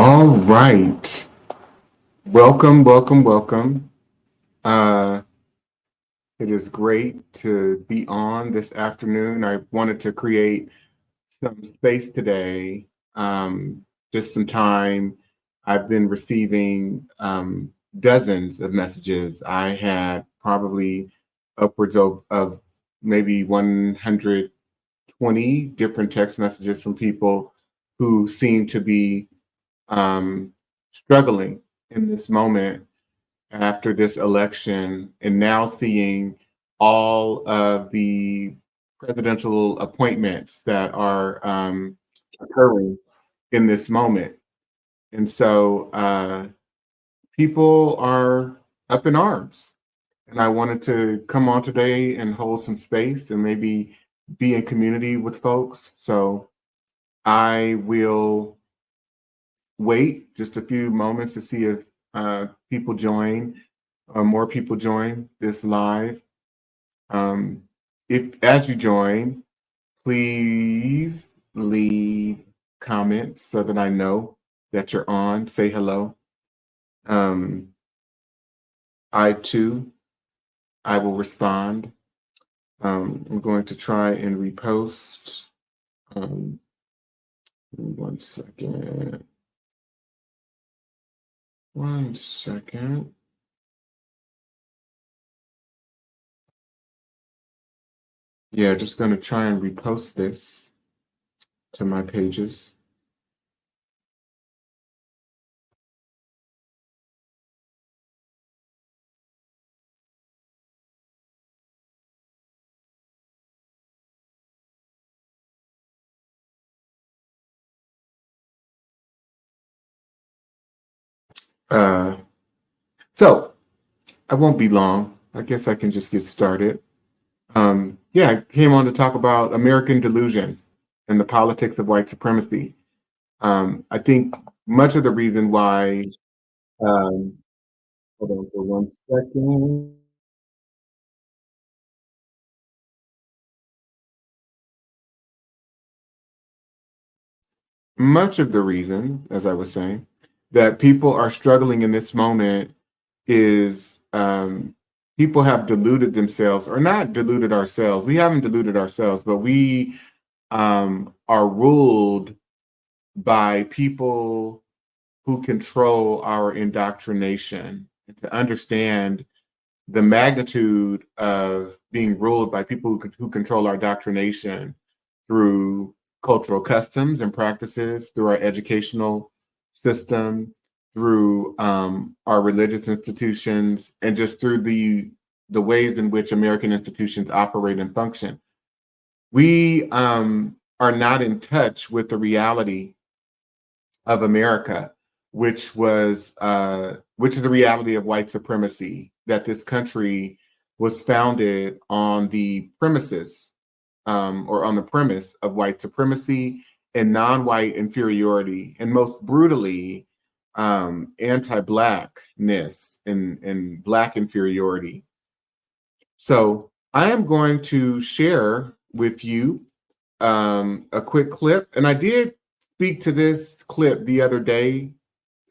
All right. Welcome, welcome, welcome. Uh, it is great to be on this afternoon. I wanted to create some space today, just some time. I've been receiving dozens of messages. I had probably upwards of maybe 120 different text messages from people who seem to be struggling in this moment after this election and now seeing all of the presidential appointments that are occurring in this moment. And so people are up in arms. And I wanted to come on today and hold some space and maybe be in community with folks. So I will wait just a few moments to see if people join or more people join this live. Um, if as you join, please leave comments so that I know that you're on. Say hello. Um, I too, I will respond. I'm going to try and repost. Um, 1 second. 1 second. Yeah, just going to try and repost this to my pages. Uh, so I won't be long. I guess I can just get started. Yeah, I came on to talk about American delusion and the politics of white supremacy. I think much of the reason why, um, hold on for 1 second. Much of the reason, as I was saying, that people are struggling in this moment is people have deluded themselves, or not deluded ourselves. We haven't deluded ourselves, but we are ruled by people who control our indoctrination. And to understand the magnitude of being ruled by people who control our indoctrination through cultural customs and practices, through our educational system, through our religious institutions, and just through the ways in which American institutions operate and function. We are not in touch with the reality of America, which is the reality of white supremacy. That this country was founded on the premises or on the premise of white supremacy and non-white inferiority, and most brutally, anti-blackness and black inferiority. So I am going to share with you a quick clip, and I did speak to this clip the other day.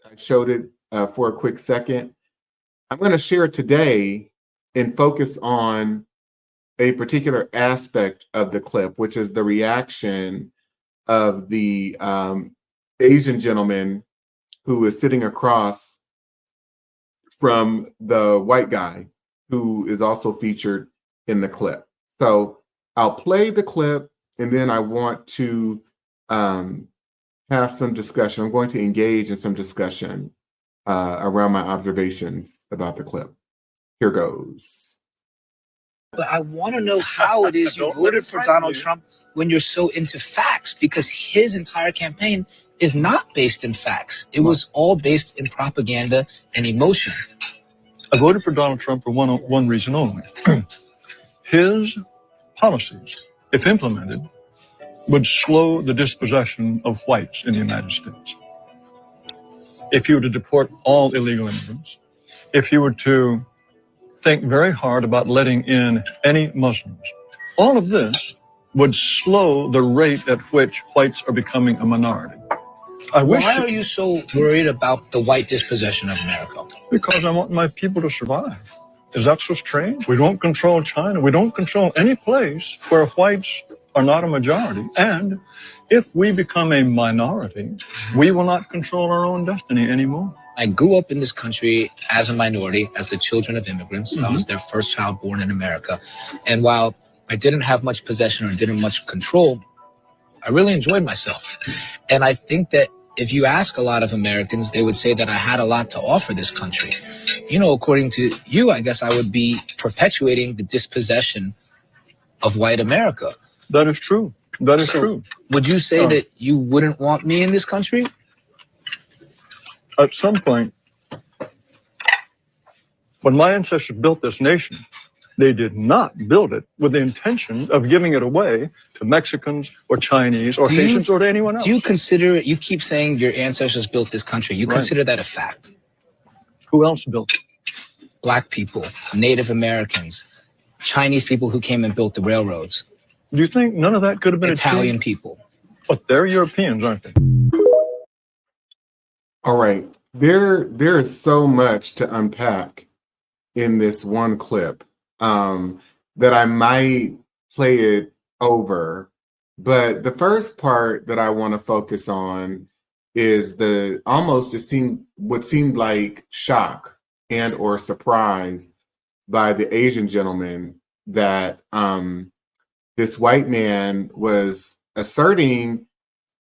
I showed it for a quick second. I'm going to share it today and focus on a particular aspect of the clip, which is the reaction of the Asian gentleman who is sitting across from the white guy who is also featured in the clip. So I'll play the clip, and then I want to have some discussion. I'm going to engage in some discussion around my observations about the clip. Here goes. But I want to know how it is you voted for Donald Trump when you're so into facts, because his entire campaign is not based in facts. It was all based in propaganda and emotion. I voted for Donald Trump for one reason only. His policies, if implemented, would slow the dispossession of whites in the United States. If you were to deport all illegal immigrants, if you were to think very hard about letting in any Muslims, all of this would slow the rate at which whites are becoming a minority. I wish Why are you so worried about the white dispossession of America? because I want my people to survive. Is that so strange? We don't control China. We don't control any place where whites are not a majority. And if we become a minority, we will not control our own destiny anymore. I grew up in this country as a minority, as the children of immigrants. I was their first child born in America. And while I didn't have much possession or didn't much control, I really enjoyed myself. And I think that if you ask a lot of Americans, they would say that I had a lot to offer this country. You know, according to you, I guess I would be perpetuating the dispossession of white America. That is true. That is true. Would you say that you wouldn't want me in this country? At some point, when my ancestors built this nation, they did not build it with the intention of giving it away to Mexicans or Chinese or Haitians or to anyone else. Do you consider, you keep saying your ancestors built this country, you consider that a fact? Who else built it? Black people, Native Americans, Chinese people who came and built the railroads. Do you think none of that could have been Italian achieved? people. But they're Europeans, aren't they? All right. There is so much to unpack in this one clip that I might play it over. But the first part that I want to focus on is what seemed like shock and or surprise by the Asian gentleman that this white man was asserting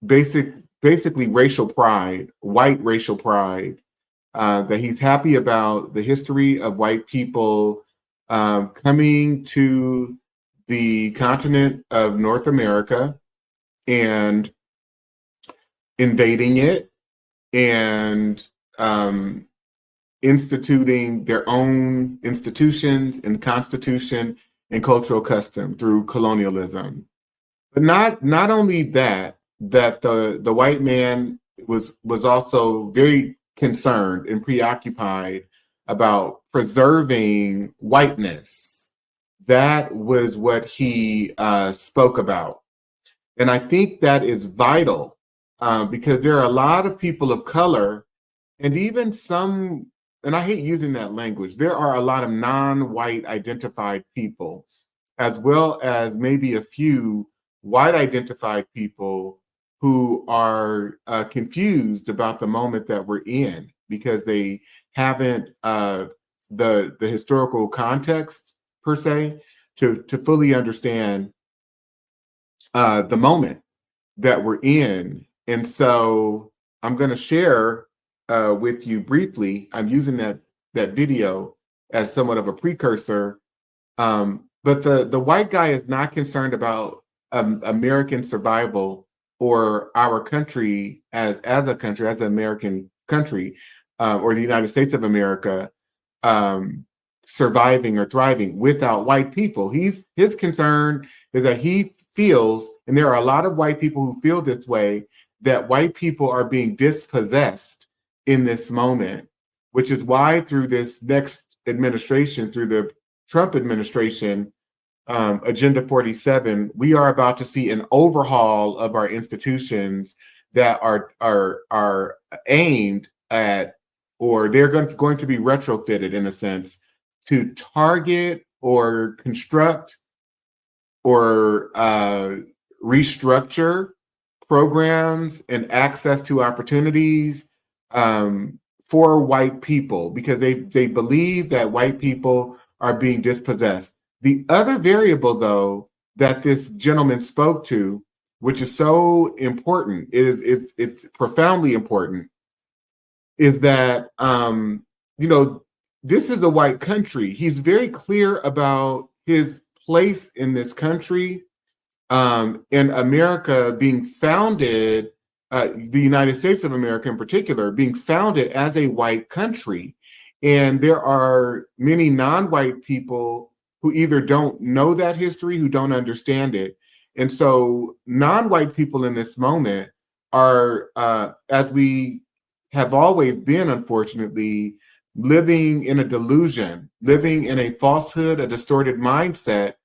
basically racial pride, white racial pride, that he's happy about the history of white people coming to the continent of North America and invading it and instituting their own institutions and constitution and cultural custom through colonialism. But not only that the white man was also very concerned and preoccupied about preserving whiteness. That was what he spoke about. And I think that is vital because there are a lot of people of color and even some, and I hate using that language, there are a lot of non-white identified people, as well as maybe a few white identified people who are confused about the moment that we're in because they haven't the historical context per se to fully understand the moment that we're in. And so I'm going to share with you briefly. I'm using that video as somewhat of a precursor. But the white guy is not concerned about American survival or our country as a country, as an American country, or the United States of America surviving or thriving without white people. His concern is that he feels, and there are a lot of white people who feel this way, that white people are being dispossessed in this moment, which is why through this next administration, through the Trump administration, Agenda 47, we are about to see an overhaul of our institutions that are aimed at, or they're going to be retrofitted in a sense to target or construct or restructure programs and access to opportunities for white people because they believe that white people are being dispossessed. The other variable, though, that this gentleman spoke to, which is so important, it's profoundly important, is that this is a white country. He's very clear about his place in this country, and America being founded, the United States of America in particular, being founded as a white country. And there are many non-white people who either don't know that history, who don't understand it. And so non-white people in this moment are, as we have always been, unfortunately, living in a delusion, living in a falsehood, a distorted mindset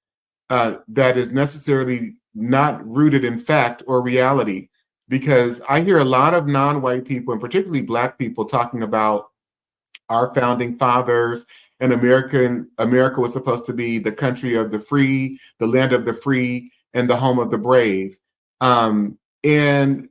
that is necessarily not rooted in fact or reality. because I hear a lot of non-white people, and particularly Black people, talking about our founding fathers, and America was supposed to be the country of the free, the land of the free, and the home of the brave. And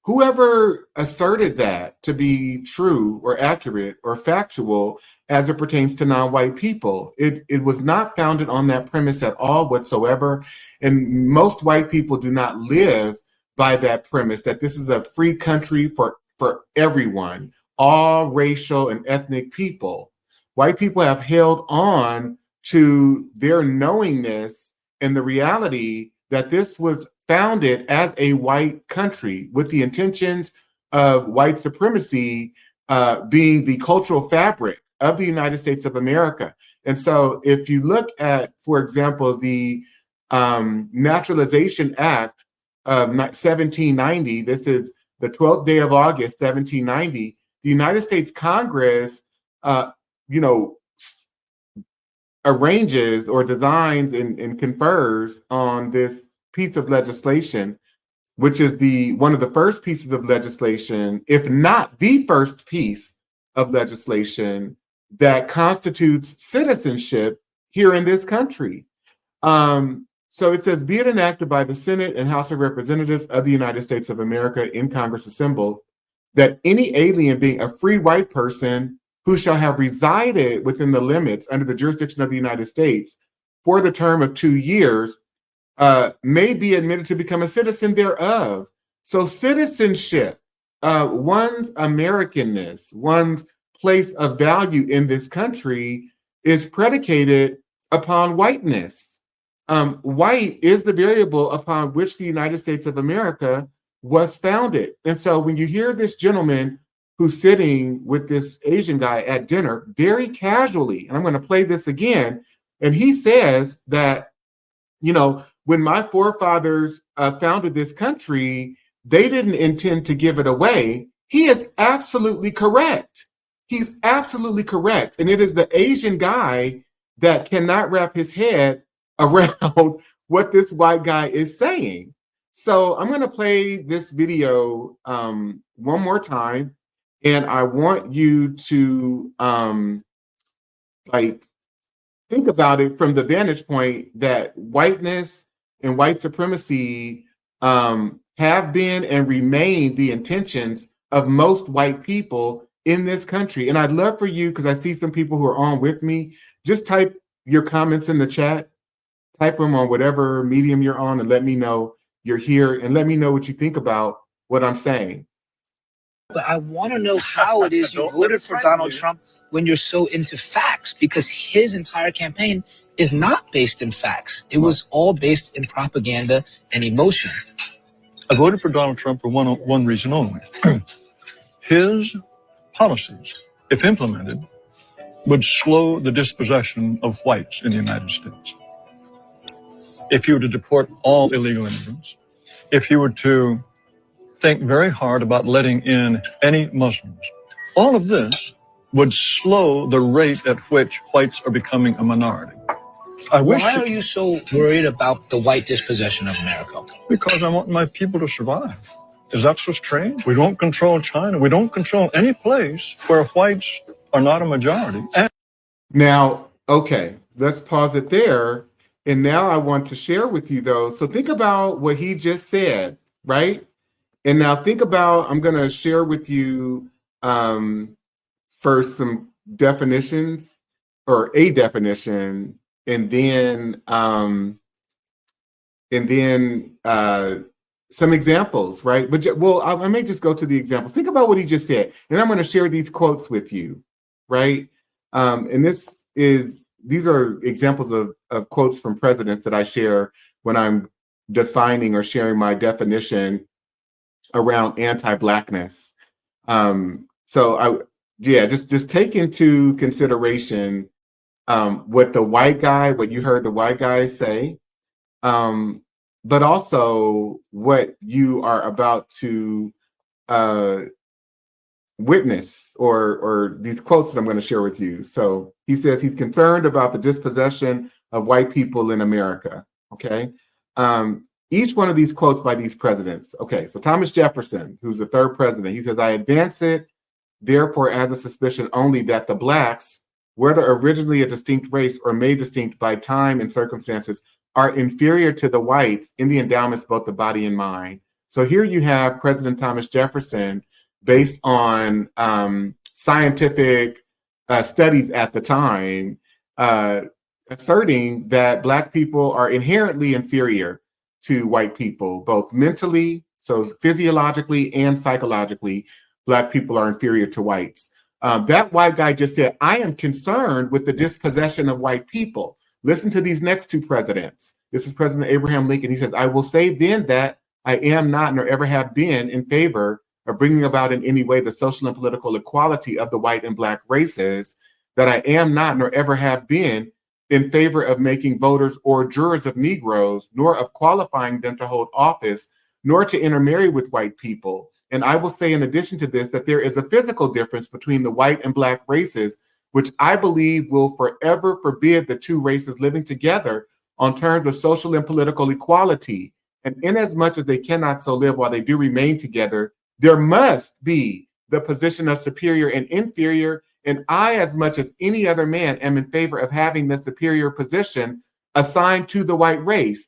whoever asserted that to be true or accurate or factual as it pertains to non-white people, it was not founded on that premise at all whatsoever. And most white people do not live by that premise that this is a free country for everyone, all racial and ethnic people. White people have held on to their knowingness and the reality that this was founded as a white country with the intentions of white supremacy being the cultural fabric of the United States of America. And so if you look at, for example, the Naturalization Act of 1790, this is the 12th day of August, 1790, the United States Congress, arranges or designs and confers on this piece of legislation, which is one of the first pieces of legislation, if not the first piece of legislation that constitutes citizenship here in this country. So it says, be it enacted by the Senate and House of Representatives of the United States of America in Congress assembled, that any alien being a free white person who shall have resided within the limits under the jurisdiction of the United States for the term of 2 years may be admitted to become a citizen thereof. So citizenship, one's Americanness, one's place of value in this country is predicated upon whiteness. White is the variable upon which the United States of America was founded. And so when you hear this gentleman who's sitting with this Asian guy at dinner very casually, and I'm going to play this again, and he says that, when my forefathers founded this country, they didn't intend to give it away. He is absolutely correct. He's absolutely correct. And it is the Asian guy that cannot wrap his head around what this white guy is saying. So I'm going to play this video one more time, and I want you to think about it from the vantage point that whiteness and white supremacy have been and remain the intentions of most white people in this country. And I'd love for you, because I see some people who are on with me, just type your comments in the chat, type them on whatever medium you're on, and let me know you're here, and let me know what you think about what I'm saying. But I want to know how it is you voted for Donald Trump when you're so into facts, because his entire campaign is not based in facts. It was all based in propaganda and emotion. I voted for Donald Trump for one reason only. His policies, if implemented, would slow the dispossession of whites in the United States. If you were to deport all illegal immigrants, if you were to think very hard about letting in any Muslims, all of this would slow the rate at which whites are becoming a minority. Why are you so worried about the white dispossession of America? Because I want my people to survive. Is that so strange? We don't control China. We don't control any place where whites are not a majority. Now, okay, let's pause it there. And now I want to share with you, though. So think about what he just said, right? And now think about, I'm going to share with you first some definitions, or a definition, and then some examples, right? But I may just go to the examples. Think about what he just said, and I'm going to share these quotes with you, right? And these are examples of quotes from presidents that I share when I'm defining or sharing my definition around anti-Blackness. Just take into consideration what you heard the white guy say, but also what you are about to witness, or these quotes that I'm going to share with you. So he says he's concerned about the dispossession of white people in America. Okay. each one of these quotes by these presidents. Okay, so Thomas Jefferson, who's the third president, he says, I advance it, therefore, as a suspicion only that the blacks, whether originally a distinct race or made distinct by time and circumstances, are inferior to the whites in the endowments, both the body and mind. So here you have President Thomas Jefferson, based on scientific studies at the time, asserting that Black people are inherently inferior to white people, both mentally, so physiologically and psychologically. Black people are inferior to whites. That white guy just said, I am concerned with the dispossession of white people. Listen to these next two presidents. This is President Abraham Lincoln. He says, I will say then that I am not nor ever have been in favor of bringing about in any way the social and political equality of the white and Black races, that I am not nor ever have been in favor of making voters or jurors of Negroes, nor of qualifying them to hold office, nor to intermarry with white people. And I will say in addition to this, that there is a physical difference between the white and Black races, which I believe will forever forbid the two races living together on terms of social and political equality. And inasmuch as they cannot so live while they do remain together, there must be the position of superior and inferior. And I, as much as any other man, am in favor of having the superior position assigned to the white race.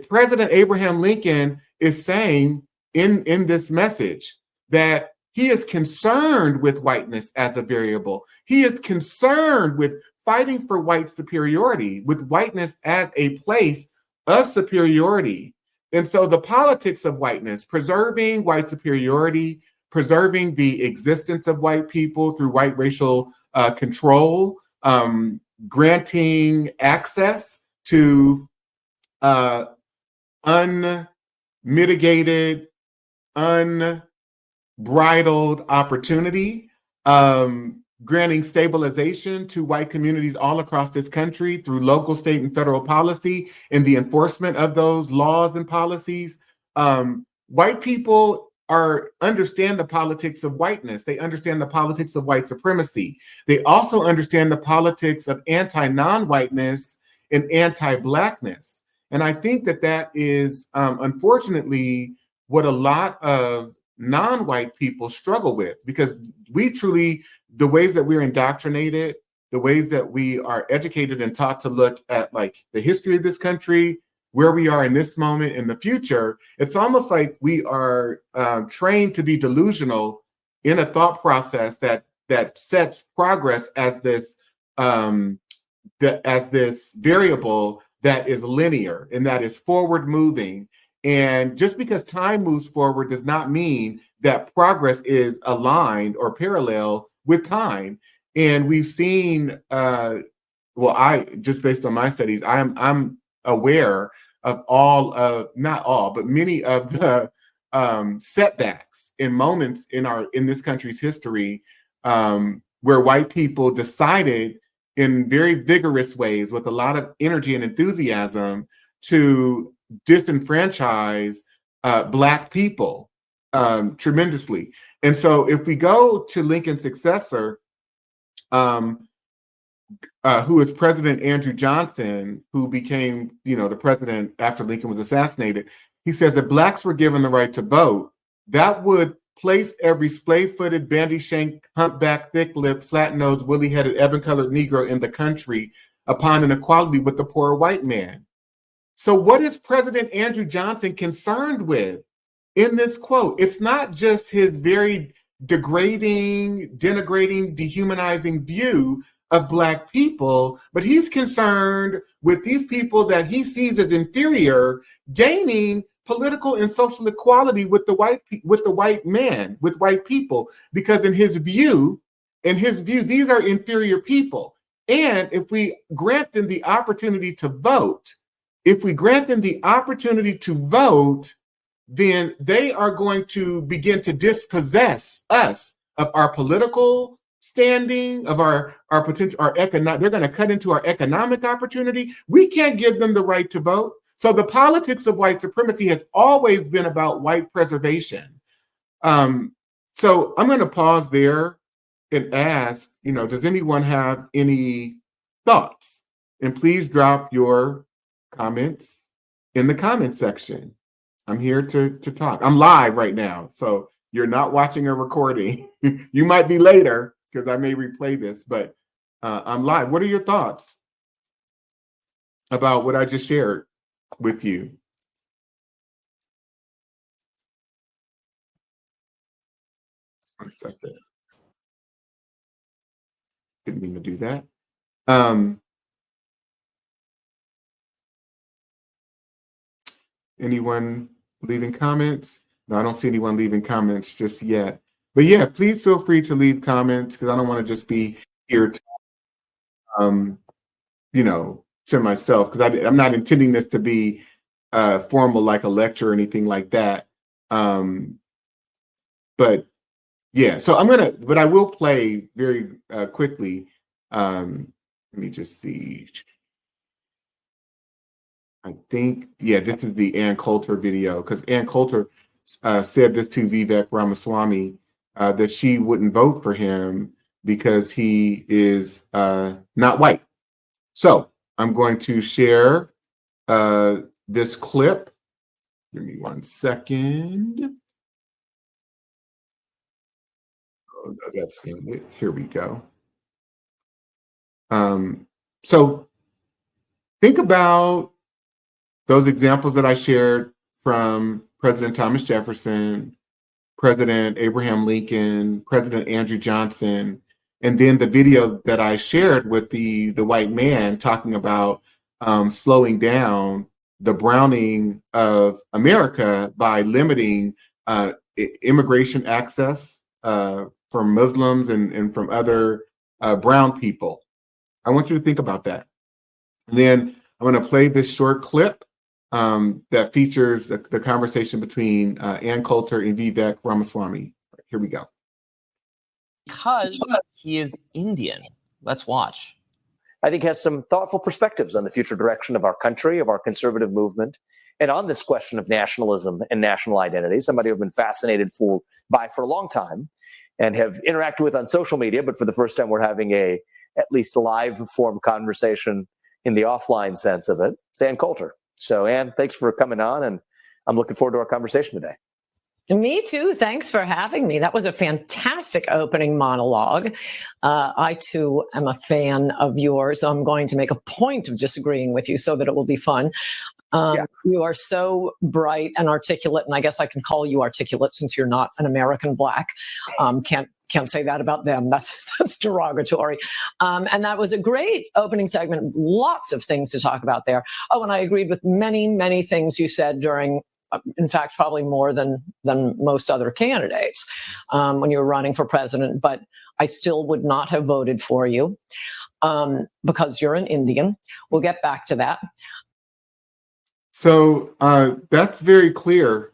President Abraham Lincoln is saying in this message that he is concerned with whiteness as a variable. He is concerned with fighting for white superiority, with whiteness as a place of superiority. And so the politics of whiteness, preserving white superiority, preserving the existence of white people through white racial control, granting access to unmitigated, unbridled opportunity, granting stabilization to white communities all across this country through local, state, and federal policy and the enforcement of those laws and policies. White people understand the politics of whiteness. They understand the politics of white supremacy. They also understand the politics of anti-non-whiteness and anti-Blackness. And I think that is, unfortunately, what a lot of non-white people struggle with, because we truly, the ways that we're indoctrinated, the ways that we are educated and taught to look at like the history of this country, where we are in this moment, in the future, it's almost like we are trained to be delusional in a thought process that sets progress as this variable that is linear and that is forward moving. And just because time moves forward does not mean that progress is aligned or parallel with time. And we've seen, I just based on my studies, I'm aware of all of, not all, but many of the setbacks and moments in this country's history where white people decided in very vigorous ways with a lot of energy and enthusiasm to disenfranchise Black people tremendously. And so if we go to Lincoln's successor, who is President Andrew Johnson, who became, the president after Lincoln was assassinated, he says that Blacks were given the right to vote. That would place every splay-footed, bandy-shanked, humpback, thick-lipped, flat-nosed, woolly-headed, ebon-colored Negro in the country upon an equality with the poor white man. So what is President Andrew Johnson concerned with in this quote? It's not just his very degrading, denigrating, dehumanizing view of Black people, but he's concerned with these people that he sees as inferior gaining political and social equality with the white man, with white people, because in his view, these are inferior people. And if we grant them the opportunity to vote, then they are going to begin to dispossess us of our political standing, of our potential, they're going to cut into our economic opportunity. We can't give them the right to vote. So the politics of white supremacy has always been about white preservation. So I'm going to pause there and ask, does anyone have any thoughts? And please drop your comments in the comment section. I'm here to talk. I'm live right now, so you're not watching a recording. You might be later because I may replay this, but I'm live. What are your thoughts about what I just shared with you? One second. Didn't mean to do that. Anyone leaving comments? No, I don't see anyone leaving comments just yet. But yeah, please feel free to leave comments because I don't want to just be here to, you know, to myself, because I'm not intending this to be formal like a lecture or anything like that. But yeah, so but I will play very quickly. Let me just see. I think, yeah, this is the Ann Coulter video, because Ann Coulter said this to Vivek Ramaswamy, that she wouldn't vote for him because he is not white. So I'm going to share this clip. Give me 1 second. Oh, no, that's not it. Here we go. So think about those examples that I shared from President Thomas Jefferson, President Abraham Lincoln, President Andrew Johnson, and then the video that I shared with the white man talking about slowing down the browning of America by limiting immigration access from Muslims and from other brown people. I want you to think about that. And then I'm going to play this short clip that features the conversation between Ann Coulter and Vivek Ramaswamy. Here we go. Because he is Indian. Let's watch. I think has some thoughtful perspectives on the future direction of our country, of our conservative movement, and on this question of nationalism and national identity, somebody I've been fascinated by for a long time and have interacted with on social media, but for the first time we're having at least a live form conversation in the offline sense of it. It's Ann Coulter. So Ann, thanks for coming on, and I'm looking forward to our conversation today. Me too. Thanks for having me. That was a fantastic opening monologue. I too am a fan of yours. So I'm going to make a point of disagreeing with you so that it will be fun. You are so bright and articulate, and I guess I can call you articulate since you're not an American Black. Can't say that about them. That's derogatory. And that was a great opening segment. Lots of things to talk about there. Oh, and I agreed with many, many things you said during, in fact, probably more than most other candidates when you were running for president. But I still would not have voted for you because you're an Indian. We'll get back to that. So that's very clear.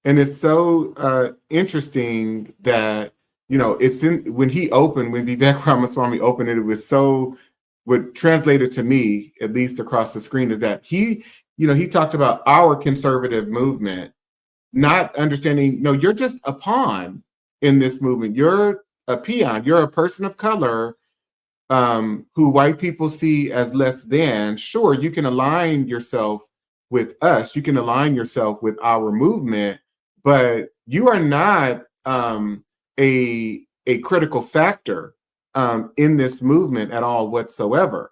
And it's so interesting that, you know, when Vivek Ramaswamy opened it, it was so, what translated to me, at least across the screen, is that he talked about our conservative movement, not understanding, no, you're just a pawn in this movement. You're a peon. You're a person of color who white people see as less than. Sure, you can align yourself with us. You can align yourself with our movement, but you are not a critical factor in this movement at all whatsoever,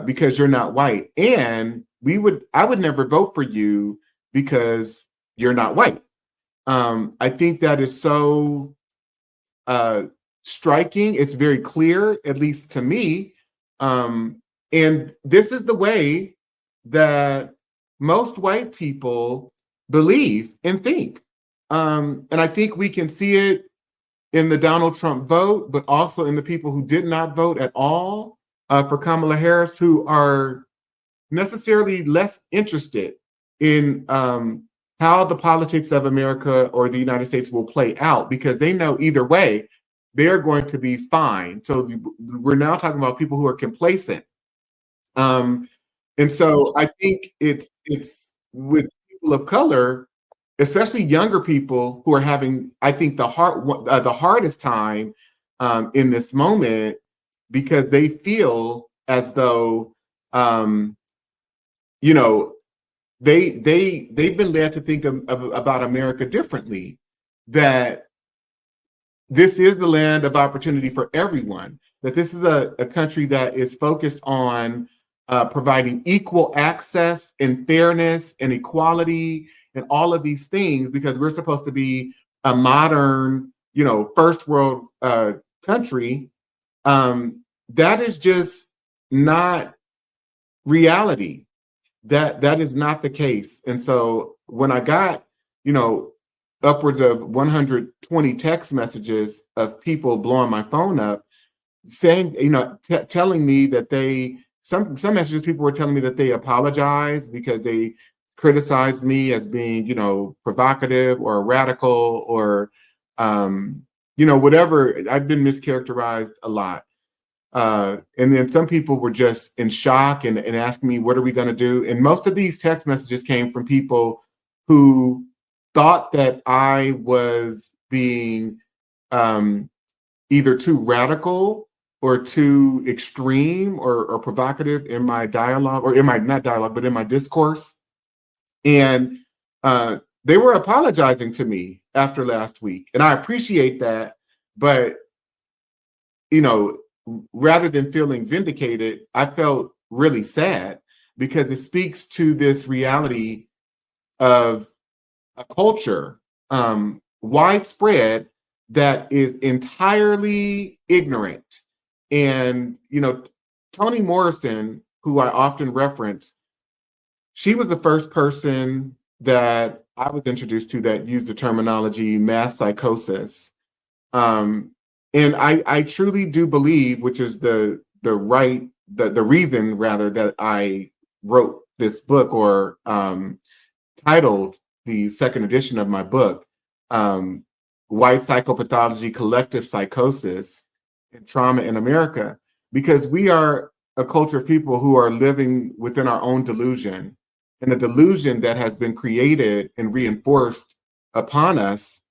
because you're not white. And I would never vote for you because you're not white. I think that is so striking. It's very clear, at least to me. And this is the way that most white people believe and think. And I think we can see it in the Donald Trump vote, but also in the people who did not vote at all for Kamala Harris, who are necessarily less interested in how the politics of America or the United States will play out, because they know either way, they're going to be fine. So we're now talking about people who are complacent. And so I think it's with people of color, especially younger people, who are having, I think, the hardest time in this moment, because they feel as though, they've been led to think about America differently, that this is the land of opportunity for everyone, that this is a country that is focused on providing equal access and fairness and equality and all of these things, because we're supposed to be a modern, first world country. That is just not reality. That is not the case. And so when I got, upwards of 120 text messages of people blowing my phone up, saying, telling me that some messages, people were telling me that they apologized because they criticized me as being, provocative or radical or, whatever. I've been mischaracterized a lot. And then some people were just in shock and asking me, what are we going to do? And most of these text messages came from people who thought that I was being either too radical or too extreme or provocative in my dialogue, or in my, not dialogue, but in my discourse. And they were apologizing to me after last week. And I appreciate that. But, rather than feeling vindicated, I felt really sad, because it speaks to this reality of a culture, widespread, that is entirely ignorant. And, Toni Morrison, who I often reference, she was the first person that I was introduced to that used the terminology mass psychosis. And I truly do believe, which is the reason rather that I wrote this book, or titled the second edition of my book, White Psychopathology, Collective Psychosis, and Trauma in America, because we are a culture of people who are living within our own delusion, and a delusion that has been created and reinforced upon us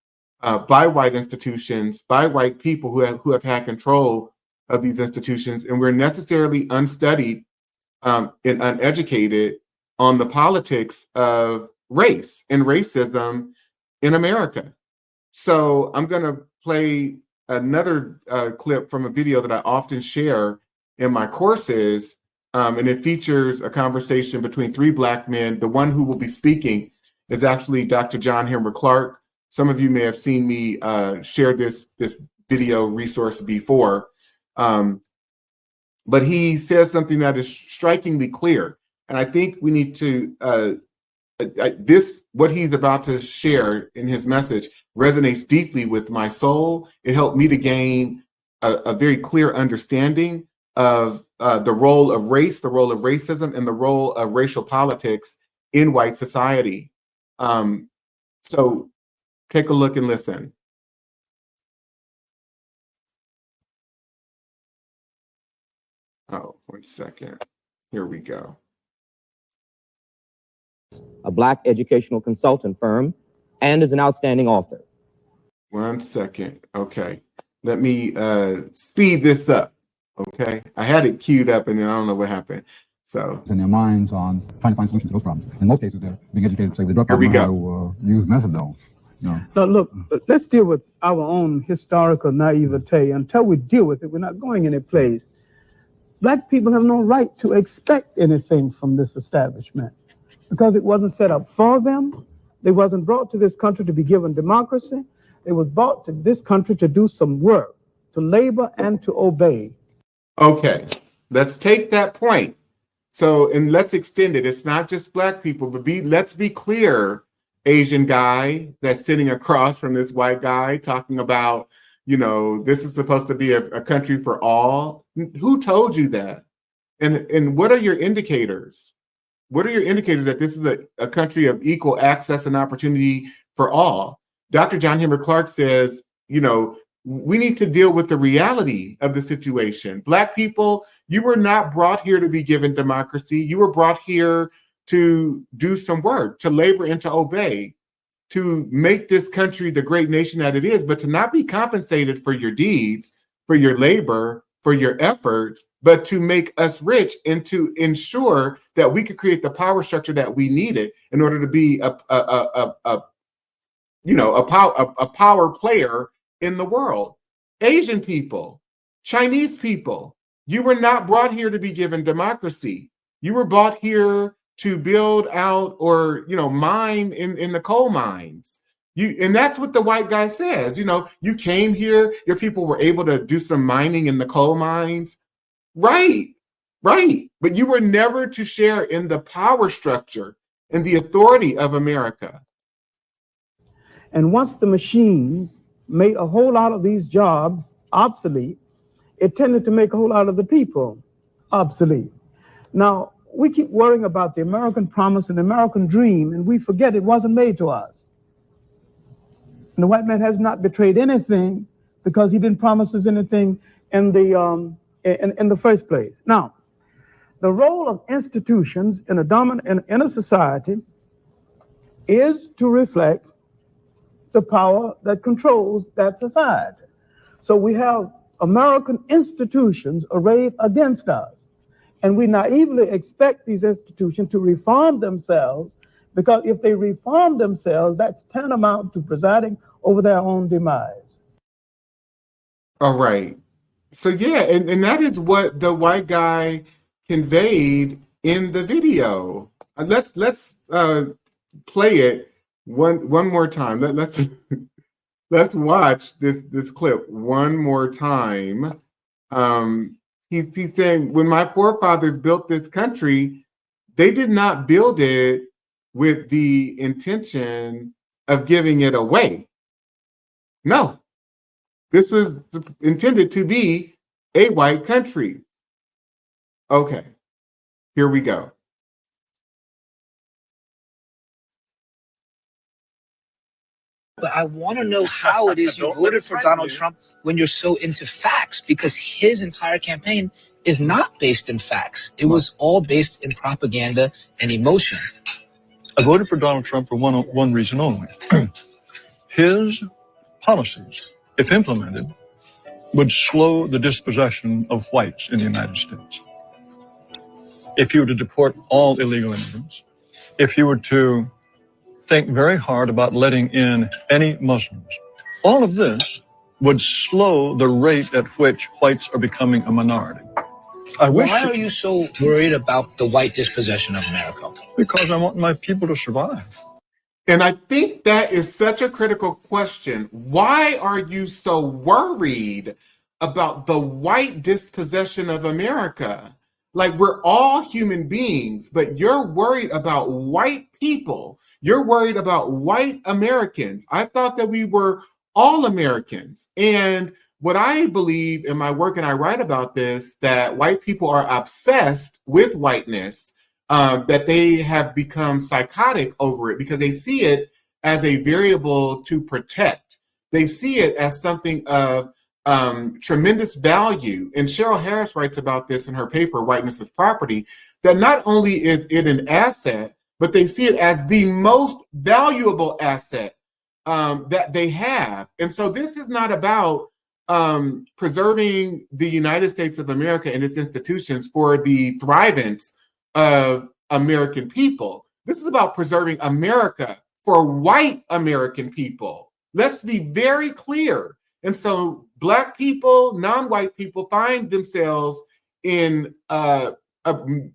by white institutions, by white people who have had control of these institutions, and we're necessarily unstudied and uneducated on the politics of race and racism in America. So I'm going to play another clip from a video that I often share in my courses, and it features a conversation between three Black men. The one who will be speaking is actually Dr. John Henry Clark. Some of you may have seen me share this video resource before, but he says something that is strikingly clear. And I think we need to, what he's about to share in his message resonates deeply with my soul. It helped me to gain a very clear understanding of the role of race, the role of racism, and the role of racial politics in white society. So take a look and listen. Oh, 1 second. Here we go. A Black educational consultant firm, and is an outstanding author. 1 second. Okay. Let me speed this up. Okay. I had it queued up and then I don't know what happened. So in their minds on trying to find solutions to those problems. In most cases, they're being educated to say the drug problem how to use methadone. Now, look, let's deal with our own historical naivete. Until we deal with it, we're not going any place. Black people have no right to expect anything from this establishment because it wasn't set up for them. They wasn't brought to this country to be given democracy. They was brought to this country to do some work, to labor and to obey. Okay, let's take that point. So, and let's extend it. It's not just Black people, but let's be clear, Asian guy that's sitting across from this white guy talking about, this is supposed to be a country for all. Who told you that? And what are your indicators? What are your indicators that this is a country of equal access and opportunity for all? Dr. John Henry Clark says, we need to deal with the reality of the situation. Black people, you were not brought here to be given democracy. You were brought here to do some work, to labor and to obey, to make this country the great nation that it is, but to not be compensated for your deeds, for your labor, for your efforts, but to make us rich and to ensure that we could create the power structure that we needed in order to be a power player in the world. Asian people, Chinese people, you were not brought here to be given democracy. You were brought here to build out or, mine in the coal mines. And that's what the white guy says. You came here, your people were able to do some mining in the coal mines. Right. But you were never to share in the power structure and the authority of America. And once the machines made a whole lot of these jobs obsolete, it tended to make a whole lot of the people obsolete. Now, we keep worrying about the American promise and the American dream, and we forget it wasn't made to us. And the white man has not betrayed anything because he didn't promise us anything in the first place. Now, the role of institutions in a society is to reflect the power that controls that society. So we have American institutions arrayed against us, and we naively expect these institutions to reform themselves, because if they reform themselves, that's tantamount to presiding over their own demise. All right. So yeah, and that is what the white guy conveyed in the video. Let's play it one more time. Let's watch this clip one more time. He's saying, when my forefathers built this country, they did not build it with the intention of giving it away. No, this was intended to be a white country. Okay, here we go. But I want to know how it is you voted for Donald Trump when you're so into facts, because his entire campaign is not based in facts. It was all based in propaganda and emotion. I voted for Donald Trump for one reason only. His policies, if implemented, would slow the dispossession of whites in the United States. If you were to deport all illegal immigrants, if you were to think very hard about letting in any Muslims, all of this would slow the rate at which whites are becoming a minority. Why are you so worried about the white dispossession of America? Because I want my people to survive. And I think that is such a critical question. Why are you so worried about the white dispossession of America? Like, we're all human beings, but you're worried about white people. You're worried about white Americans. I thought that we were all Americans. And what I believe in my work, and I write about this, that white people are obsessed with whiteness, that they have become psychotic over it because they see it as a variable to protect. They see it as something of tremendous value. And Cheryl Harris writes about this in her paper, Whiteness is Property, that not only is it an asset, but they see it as the most valuable asset that they have. And so this is not about preserving the United States of America and its institutions for the thrivance of American people. This is about preserving America for white American people. Let's be very clear. And so Black people, non-white people find themselves in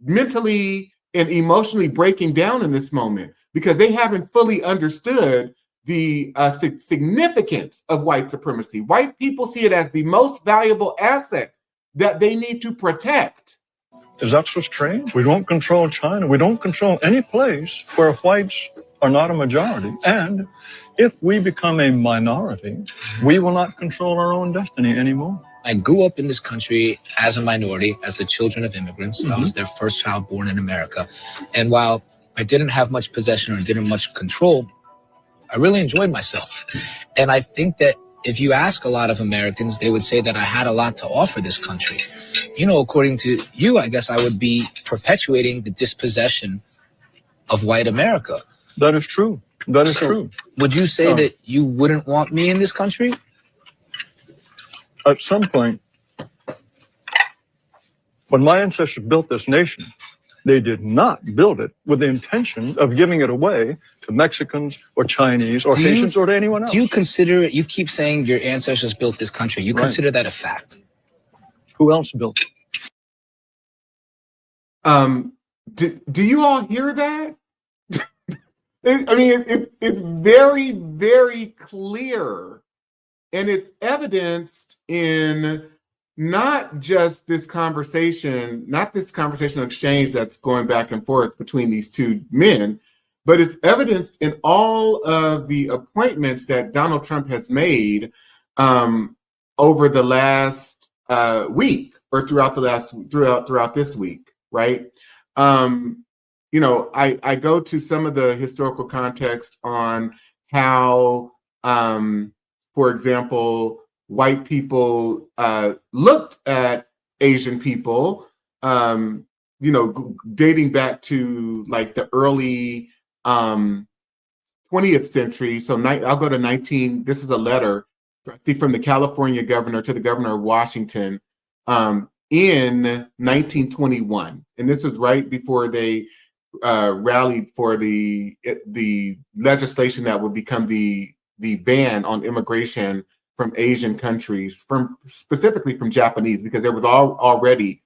mentally and emotionally breaking down in this moment because they haven't fully understood the significance of white supremacy. White people see it as the most valuable asset that they need to protect. Is that so strange? We don't control China. We don't control any place where whites are not a majority. And if we become a minority, we will not control our own destiny anymore. I grew up in this country as a minority, as the children of immigrants. I was their first child born in America. And while I didn't have much possession or didn't much control, I really enjoyed myself. And I think that if you ask a lot of Americans, they would say that I had a lot to offer this country. You know, according to you, I guess I would be perpetuating the dispossession of white America. That is true. That is true. Would you say that you wouldn't want me in this country? At some point, When my ancestors built this nation, they did not build it with the intention of giving it away to Mexicans or Chinese or Haitians or to anyone else. Do you consider, you keep saying your ancestors built this country. You consider that a fact? Who else built it? Do you all hear that? I mean, it's very, very clear. And it's evidenced in not just this conversation, not this conversational exchange that's going back and forth between these two men, but it's evidenced in all of the appointments that Donald Trump has made over the last week or throughout this week, right? You know, I go to some of the historical context on how, for example, white people looked at Asian people, you know, dating back to like the early 20th century. So I'll go to this is a letter, I think, from the California governor to the governor of Washington in 1921. And this is right before they rallied for the legislation that would become the ban on immigration from Asian countries, specifically from Japanese, because there was already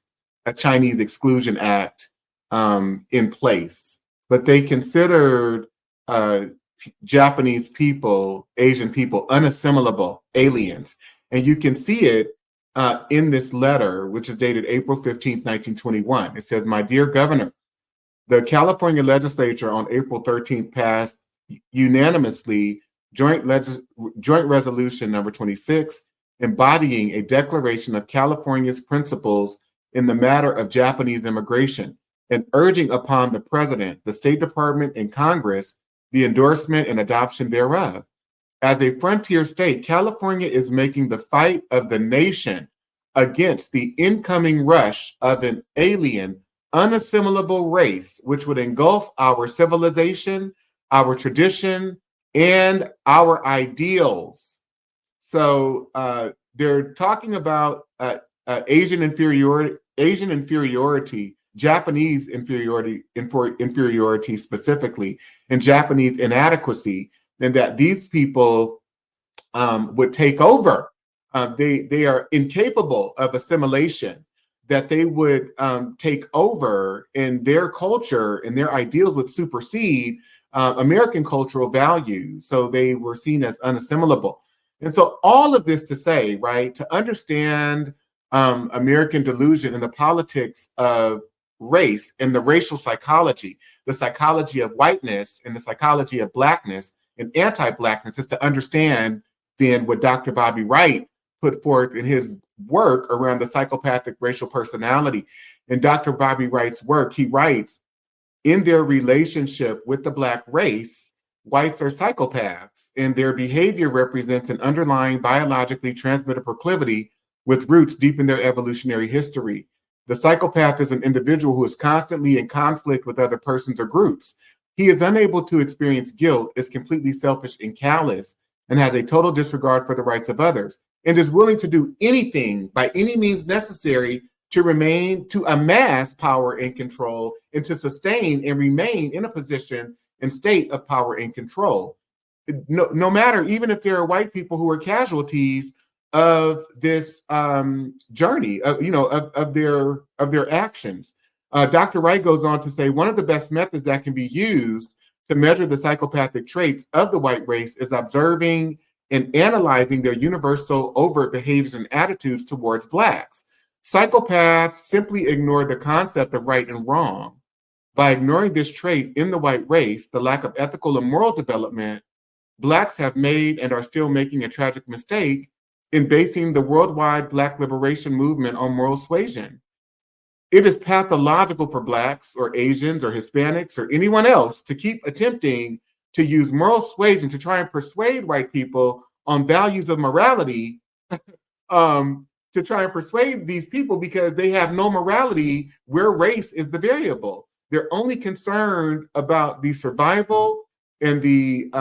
a Chinese Exclusion Act in place. But they considered Japanese people, Asian people, unassimilable aliens. And you can see it in this letter, which is dated April 15th, 1921. It says, "My dear Governor, the California legislature on April 13th passed unanimously Joint Resolution number 26, embodying a declaration of California's principles in the matter of Japanese immigration, and urging upon the President, the State Department, and Congress the endorsement and adoption thereof. As a frontier state, California is making the fight of the nation against the incoming rush of an alien, unassimilable race, which would engulf our civilization, our tradition, and our ideals." So they're talking about Asian inferiority, Japanese inferiority specifically, and Japanese inadequacy, and that these people would take over. They are incapable of assimilation, that they would take over, and their culture and their ideals would supersede American cultural values. So they were seen as unassimilable. And so all of this to say, right, to understand American delusion and the politics of race and the racial psychology, the psychology of whiteness and the psychology of blackness and anti-blackness, is to understand then what Dr. Bobby Wright put forth in his work around the psychopathic racial personality. In Dr. Bobby Wright's work, he writes, in their relationship with the Black race, whites are psychopaths, and their behavior represents an underlying biologically transmitted proclivity with roots deep in their evolutionary history. The psychopath is an individual who is constantly in conflict with other persons or groups. He is unable to experience guilt, is completely selfish and callous, and has a total disregard for the rights of others, and is willing to do anything by any means necessary to amass power and control, and to sustain and remain in a position and state of power and control. No matter, even if there are white people who are casualties of this journey, of their actions. Dr. Wright goes on to say, one of the best methods that can be used to measure the psychopathic traits of the white race is observing and analyzing their universal overt behaviors and attitudes towards Blacks. Psychopaths simply ignore the concept of right and wrong. By ignoring this trait in the white race, the lack of ethical and moral development, Blacks have made and are still making a tragic mistake in basing the worldwide Black liberation movement on moral suasion. It is pathological for Blacks or Asians or Hispanics or anyone else to keep attempting to use moral suasion to try and persuade white people on values of morality, to try and persuade these people, because they have no morality where race is the variable. They're only concerned about the survival and the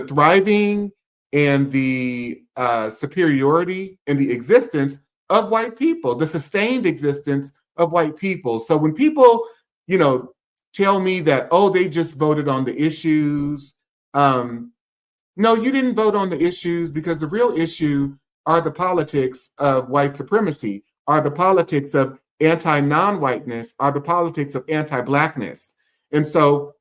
thriving and the superiority and the existence of white people, the sustained existence of white people. So when people, you know, tell me that, oh, they just voted on the issues, no, you didn't vote on the issues, because the real issue are the politics of white supremacy, are the politics of anti-non-whiteness, are the politics of anti-blackness. And so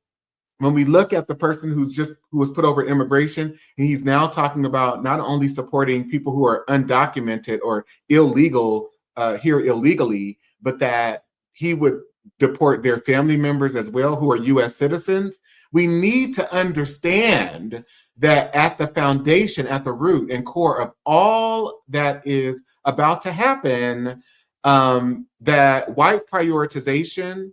when we look at the person who was put over immigration, and he's now talking about not only supporting people who are undocumented or illegal here illegally, but that he would deport their family members as well who are U.S. citizens. We need to understand that at the foundation, at the root and core of all that is about to happen, that white prioritization,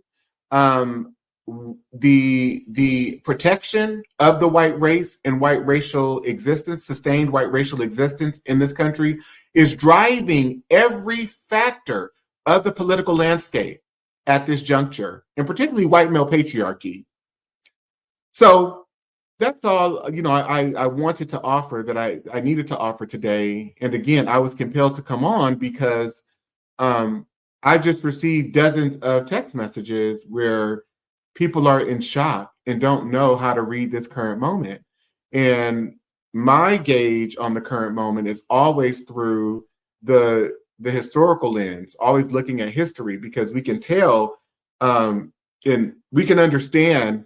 the protection of the white race and white racial existence, sustained white racial existence in this country, is driving every factor of the political landscape at this juncture, and particularly white male patriarchy. So that's all, you know, I wanted to offer, that I needed to offer today. And again, I was compelled to come on because I just received dozens of text messages where people are in shock and don't know how to read this current moment. And my gauge on the current moment is always through the historical lens, always looking at history, because we can tell and we can understand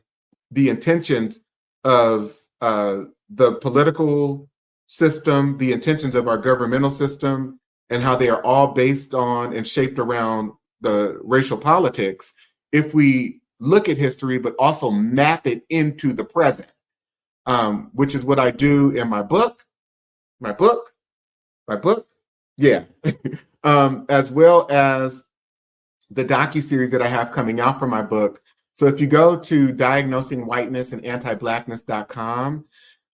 the intentions of the political system, the intentions of our governmental system, and how they are all based on and shaped around the racial politics if we look at history, but also map it into the present, which is what I do in my book, yeah, as well as the docuseries that I have coming out for my book. So if you go to diagnosingwhitenessandantiblackness.com,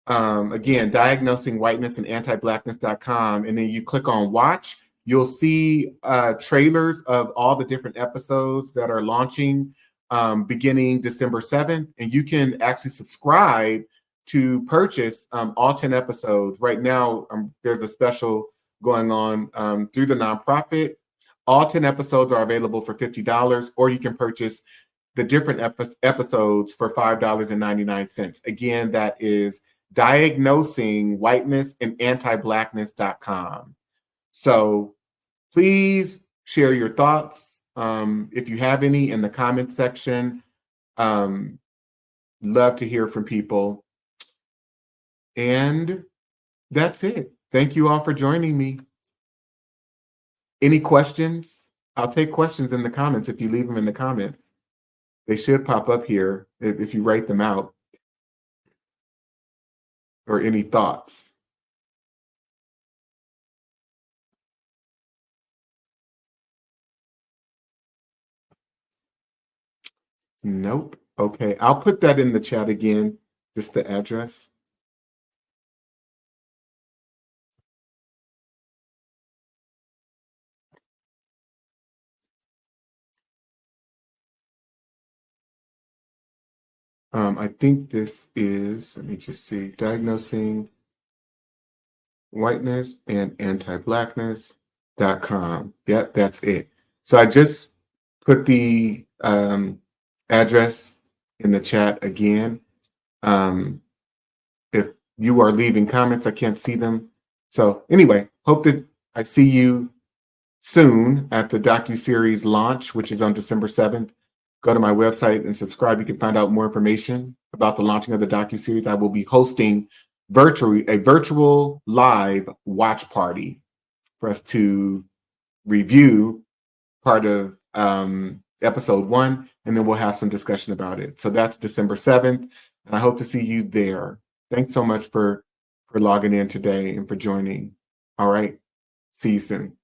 again, diagnosingwhitenessandantiblackness.com, and then you click on watch, you'll see trailers of all the different episodes that are launching beginning December 7th. And you can actually subscribe to purchase all 10 episodes. Right now, there's a special going on through the nonprofit. All 10 episodes are available for $50, or you can purchase the different episodes for $5.99. Again, that is diagnosingwhitenessandantiblackness.com. So please share your thoughts, if you have any, in the comment section. Love to hear from people. And that's it. Thank you all for joining me. Any questions? I'll take questions in the comments if you leave them in the comments. They should pop up here if you write them out. Or any thoughts? Nope. Okay, I'll put that in the chat again, just the address. I think this is, let me just see, diagnosing whiteness and anti-blackness.com. Yep, that's it. So I just put the address in the chat again. If you are leaving comments, I can't see them. So anyway, hope that I see you soon at the docuseries launch, which is on December 7th. Go to my website and subscribe. You can find out more information about the launching of the docuseries. I will be hosting a virtual live watch party for us to review part of episode 1, and then we'll have some discussion about it. So that's December 7th, and I hope to see you there. Thanks so much for logging in today and for joining. All right, see you soon.